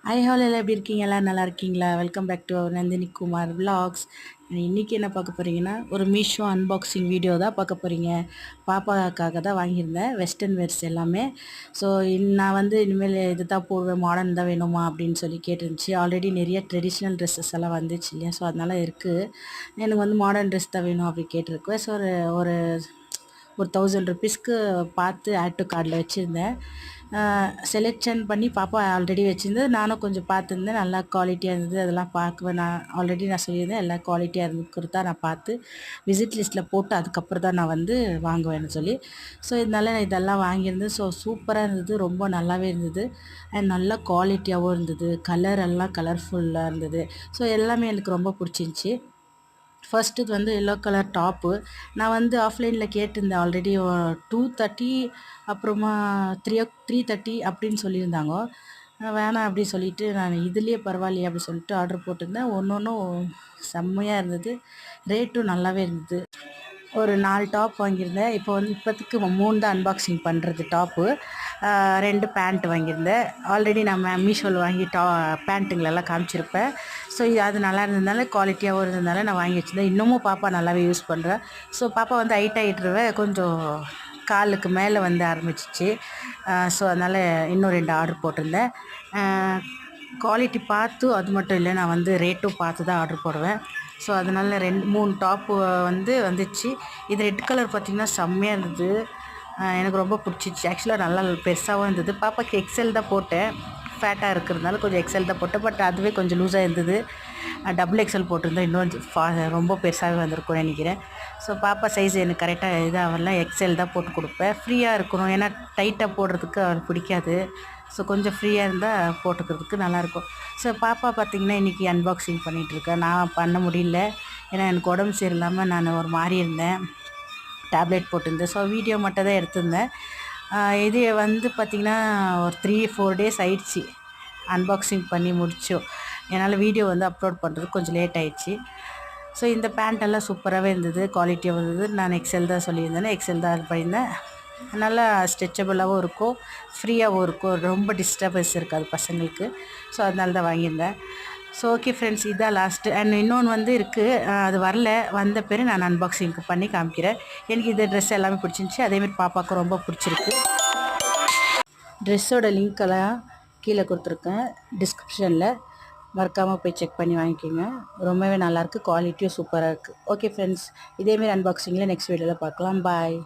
Hi hall எல்லாம் எப்படி இருக்கீங்க? எல்லாம் நல்லா இருக்கீங்களா? Welcome back to Nandini Kumar vlogs. இன்றைக்கி என்ன பார்க்க போகிறீங்கன்னா, ஒரு மீஷோ அன்பாக்சிங் வீடியோ தான் பார்க்க போகிறீங்க. பாப்பாக்காக தான் வாங்கியிருந்தேன் வெஸ்டர்ன் வேர்ஸ் எல்லாமே. ஸோ நான் வந்து இனிமேல் இது தான் போடுவேன், மாடர்ன் தான் வேணுமா அப்படின்னு சொல்லி கேட்டுருந்துச்சு. ஆல்ரெடி நிறைய ட்ரெடிஷ்னல் ட்ரெஸ்ஸஸ் எல்லாம் வந்துச்சு இல்லையா, ஸோ அதனால் இருக்குது. எனக்கு வந்து மாடர்ன் ட்ரெஸ் தான் வேணும் அப்படி கேட்டிருக்கேன். ஸோ ஒரு ஒரு 1000 ருபீஸ்க்கு பார்த்து ஆட் டு கார்டில் வச்சுருந்தேன். செலெக்ஷன் பண்ணி பாப்பா ஆல்ரெடி வச்சுருந்தது, நானும் கொஞ்சம் பார்த்துருந்தேன். நல்லா குவாலிட்டியாக இருந்தது. அதெல்லாம் பார்க்குவேன். நான் சொல்லியிருந்தேன் எல்லாம் குவாலிட்டியாக இருக்கிறதா நான் பார்த்து விசிட் லிஸ்ட்டில் போட்டு அதுக்கப்புறம் தான் நான் வந்து வாங்குவேன்னு சொல்லி. ஸோ இதனால் நான் இதெல்லாம் வாங்கியிருந்தேன். ஸோ சூப்பராக இருந்தது, ரொம்ப நல்லாவே இருந்தது. அண்ட் நல்லா குவாலிட்டியாகவும் இருந்தது. கலர் எல்லாம் கலர்ஃபுல்லாக இருந்தது. ஸோ எல்லாமே எனக்கு ரொம்ப பிடிச்சிருந்துச்சி. ஃபர்ஸ்ட்டு இது வந்து எல்லோ கலர் டாப்பு. நான் வந்து ஆஃப்லைனில் கேட்டிருந்தேன் ஆல்ரெடி 230, அப்புறமா 330 அப்படின்னு சொல்லியிருந்தாங்க. வேணாம் அப்படி சொல்லிவிட்டு நான் இதுலேயே பரவாயில்லையே அப்படி சொல்லிட்டு ஆர்டர் போட்டிருந்தேன். ஒன்றும் செம்மையாக இருந்தது. ரேட்டும் நல்லாவே இருந்தது. ஒரு 4 டாப் வாங்கியிருந்தேன். இப்போ வந்து இப்போதைக்கு 3 தான் அன்பாக்சிங் பண்ணுறது டாப்பு. 2 பேண்ட் வாங்கியிருந்தேன். ஆல்ரெடி நம்ம மீஷோவில் வாங்கி பேண்ட்டுங்களெல்லாம் காமிச்சிருப்பேன். ஸோ அது நல்லா இருந்ததுனால, குவாலிட்டியாகவும் இருந்ததுனால நான் வாங்கி வச்சுருந்தேன். இன்னமும் பாப்பா நல்லாவே யூஸ் பண்ணுறேன். ஸோ பாப்பா வந்து ஹைட் ஆகிட்டுருவ கொஞ்சம் காலுக்கு மேலே வந்து ஆரம்பிச்சிச்சு. ஸோ அதனால் இன்னும் 2 ஆர்டர் போட்டிருந்தேன். குவாலிட்டி பார்த்து, அது மட்டும் இல்லை, நான் வந்து ரேட்டும் பார்த்து தான் ஆர்டர் போடுவேன். ஸோ அதனால் 3 டாப்பு வந்துச்சு. இது ரெட் கலர் பார்த்திங்கன்னா செம்மையாக இருந்தது. எனக்கு ரொம்ப பிடிச்சிச்சு. ஆக்சுவலாக நல்லா பெருசாகவும் இருந்தது. பாப்பாக்கு எக்ஸல் தான் போட்டேன். ஃபேட்டாக இருக்கிறதுனால கொஞ்சம் எக்ஸல் தான் போட்டேன். பட் அதுவே கொஞ்சம் லூஸாக இருந்தது. டபுள் எக்ஸல் போட்டிருந்தேன், இன்னும் ரொம்ப பெருசாகவே வந்திருக்கும்னு நினைக்கிறேன். ஸோ பாப்பா சைஸ் எனக்கு கரெக்டாக இதாகலாம் எக்ஸல் தான் போட்டு கொடுப்பேன். ஃப்ரீயாக இருக்கணும், ஏன்னா டைட்டாக போடுறதுக்கு அவருக்கு பிடிக்காது. ஸோ கொஞ்சம் ஃப்ரீயாக இருந்தால் போட்டுக்கிறதுக்கு நல்லாயிருக்கும். ஸோ பாப்பா பார்த்திங்கன்னா இன்றைக்கி அன்பாக்சிங் பண்ணிகிட்ருக்கேன். நான் பண்ண முடியல, ஏன்னா எனக்கு உடம்பு சரியில்லாமல் நான் ஒரு மாதிரி இருந்தேன், டேப்லெட் போட்டிருந்தேன். ஸோ வீடியோ மட்டும் தான் எடுத்திருந்தேன். இது வந்து பார்த்திங்கன்னா ஒரு 3-4 டேஸ் ஆயிடுச்சு அன்பாக்சிங் பண்ணி முடித்தோம். என்னால் வீடியோ வந்து அப்லோட் பண்ணுறதுக்கு கொஞ்சம் லேட் ஆகிடுச்சு. ஸோ இந்த பேண்ட்டெல்லாம் சூப்பராகவே இருந்தது, குவாலிட்டியாகவும் இருந்தது. நான் எக்ஸல் தான் சொல்லியிருந்தேன், எக்ஸல் தான் பண்ணியிருந்தேன். நல்லா ஸ்ட்ரெச்சபிளாகவும் இருக்கும், ஃப்ரீயாகவும் இருக்கும், ரொம்ப டிஸ்டர்பன்ஸ் இருக்காது பசங்களுக்கு. ஸோ அதனால தான் வாங்கியிருந்தேன். ஸோ ஓகே ஃப்ரெண்ட்ஸ், இதுதான் லாஸ்ட்டு. அண்ட் இன்னொன்று வந்து இருக்குது, அது வரல, வந்த பேர் நான் அன்பாக்சிங்க்கு பண்ணி காமிக்கிறேன். எனக்கு இந்த ட்ரெஸ் எல்லாமே பிடிச்சிருந்துச்சி. அதேமாதிரி பாப்பாவுக்கு ரொம்ப பிடிச்சிருக்கு. ட்ரெஸ்ஸோட லிங்க்கெல்லாம் கீழே கொடுத்துருக்கேன் டிஸ்கிரிப்ஷனில், மறக்காமல் போய் செக் பண்ணி வாங்கிக்கோங்க. ரொம்பவே நல்லாயிருக்கு, குவாலிட்டியும் சூப்பராக இருக்குது. ஓகே ஃப்ரெண்ட்ஸ், இதேமாரி அன்பாக்சிங்கில் நெக்ஸ்ட் வீடியோவில் பார்க்கலாம். பாய்.